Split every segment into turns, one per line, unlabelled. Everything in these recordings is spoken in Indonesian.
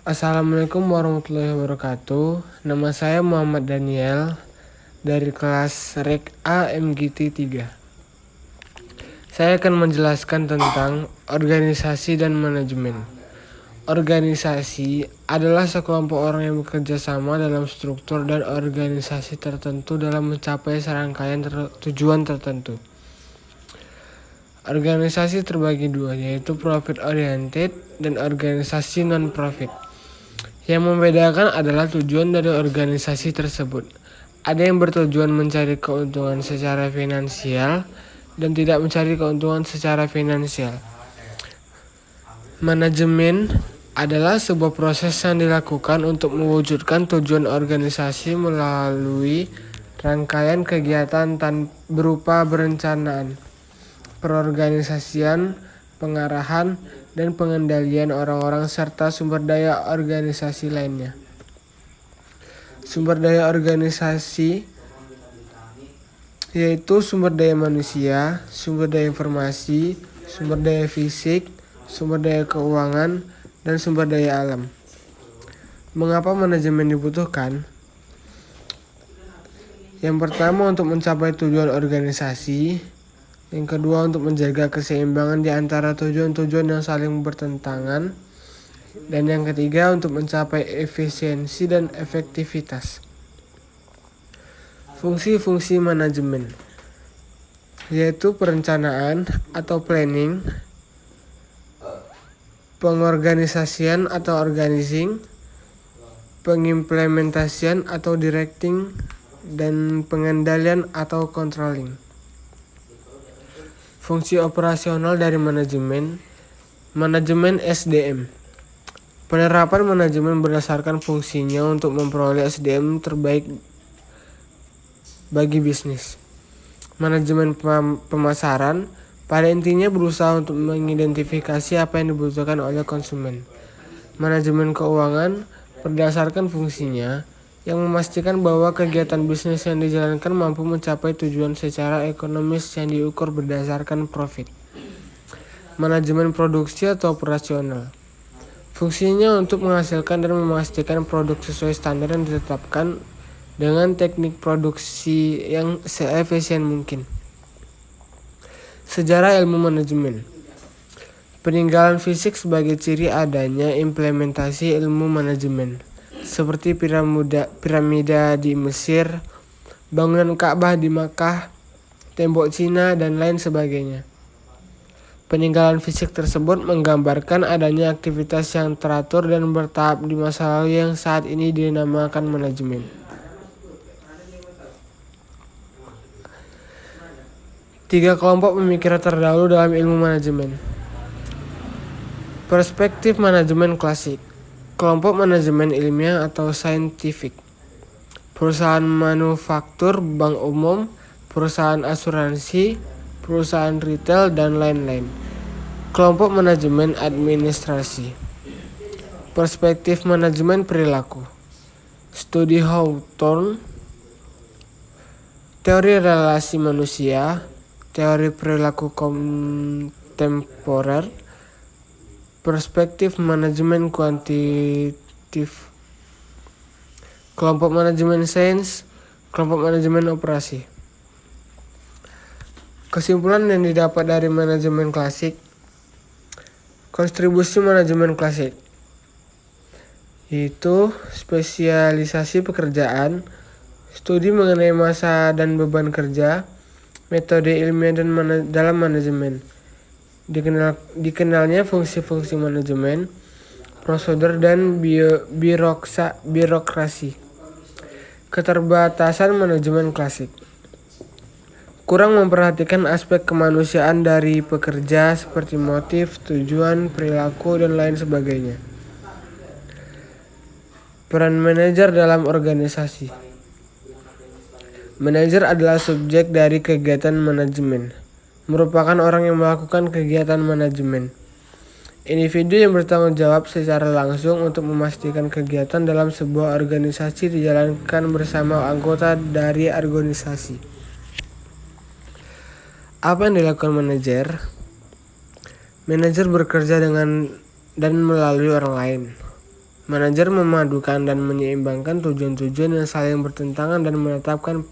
Assalamualaikum warahmatullahi wabarakatuh. Nama saya Muhammad Daniel dari kelas Rek A MGT 3. Saya akan menjelaskan tentang organisasi dan manajemen. Organisasi adalah sekelompok orang yang bekerja sama dalam struktur dan organisasi tertentu dalam mencapai serangkaian tujuan tertentu. Organisasi terbagi dua, yaitu profit oriented dan organisasi non-profit. Yang membedakan adalah tujuan dari organisasi tersebut. Ada yang bertujuan mencari keuntungan secara finansial dan tidak mencari keuntungan secara finansial. Manajemen adalah sebuah proses yang dilakukan untuk mewujudkan tujuan organisasi melalui rangkaian kegiatan berupa perencanaan, perorganisasian, pengarahan, dan pengendalian orang-orang serta sumber daya organisasi lainnya. Sumber daya organisasi yaitu sumber daya manusia, sumber daya informasi, sumber daya fisik, sumber daya keuangan, dan sumber daya alam. Mengapa manajemen dibutuhkan? Yang pertama, untuk mencapai tujuan organisasi. Yang kedua, untuk menjaga keseimbangan di antara tujuan-tujuan yang saling bertentangan. Dan yang ketiga, untuk mencapai efisiensi dan efektivitas. Fungsi-fungsi manajemen yaitu perencanaan atau planning, pengorganisasian atau organizing, pengimplementasian atau directing, dan pengendalian atau controlling. Fungsi operasional dari manajemen SDM. Penerapan manajemen berdasarkan fungsinya untuk memperoleh SDM terbaik bagi bisnis. Manajemen pemasaran pada intinya berusaha untuk mengidentifikasi apa yang dibutuhkan oleh konsumen. Manajemen keuangan berdasarkan fungsinya yang memastikan bahwa kegiatan bisnis yang dijalankan mampu mencapai tujuan secara ekonomis yang diukur berdasarkan profit. Manajemen produksi atau operasional. Fungsinya untuk menghasilkan dan memastikan produk sesuai standar yang ditetapkan dengan teknik produksi yang seefisien mungkin. Sejarah ilmu manajemen. Peninggalan fisik sebagai ciri adanya implementasi ilmu manajemen, seperti piramida di Mesir, bangunan Ka'bah di Makkah, tembok Cina, dan lain sebagainya. Peninggalan fisik tersebut menggambarkan adanya aktivitas yang teratur dan bertahap di masa lalu yang saat ini dinamakan manajemen. Tiga kelompok pemikiran terdahulu dalam ilmu manajemen. Perspektif manajemen klasik. Kelompok manajemen ilmiah atau saintifik. Perusahaan manufaktur, bank umum, perusahaan asuransi, perusahaan retail, dan lain-lain. Kelompok manajemen administrasi. Perspektif manajemen perilaku. Studi Hawthorne. Teori relasi manusia, teori perilaku kontemporer. Perspektif manajemen kuantitatif. Kelompok manajemen sains, kelompok manajemen operasi. Kesimpulan yang didapat dari manajemen klasik. Kontribusi manajemen klasik yaitu spesialisasi pekerjaan, studi mengenai masa dan beban kerja, metode ilmiah dalam manajemen. Dikenalnya fungsi-fungsi manajemen, prosedur, dan birokrasi. Keterbatasan manajemen klasik. Kurang memperhatikan aspek kemanusiaan dari pekerja seperti motif, tujuan, perilaku, dan lain sebagainya. Peran manajer dalam organisasi. Manajer adalah subjek dari kegiatan manajemen, merupakan orang yang melakukan kegiatan manajemen. Individu yang bertanggung jawab secara langsung untuk memastikan kegiatan dalam sebuah organisasi dijalankan bersama anggota dari organisasi. Apa yang dilakukan manajer? Manajer bekerja dengan dan melalui orang lain. Manajer memadukan dan menyeimbangkan tujuan-tujuan yang saling bertentangan dan menetapkan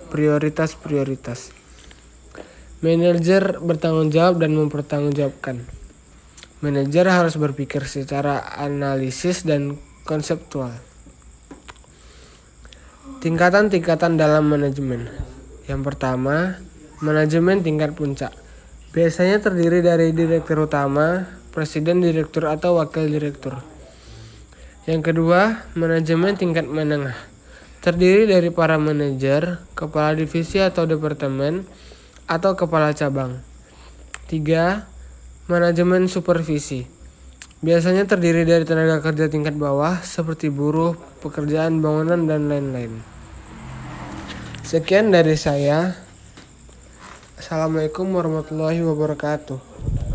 prioritas-prioritas. Manajer bertanggung jawab dan mempertanggungjawabkan. Manajer harus berpikir secara analisis dan konseptual. Tingkatan-tingkatan dalam manajemen. Yang pertama, manajemen tingkat puncak. Biasanya terdiri dari direktur utama, presiden, direktur, atau wakil direktur. Yang kedua, manajemen tingkat menengah. Terdiri dari para manajer, kepala divisi atau departemen, atau kepala cabang. 3. Manajemen supervisi. Biasanya terdiri dari tenaga kerja tingkat bawah seperti buruh, pekerjaan bangunan, dan lain-lain. Sekian dari saya. Assalamualaikum warahmatullahi wabarakatuh.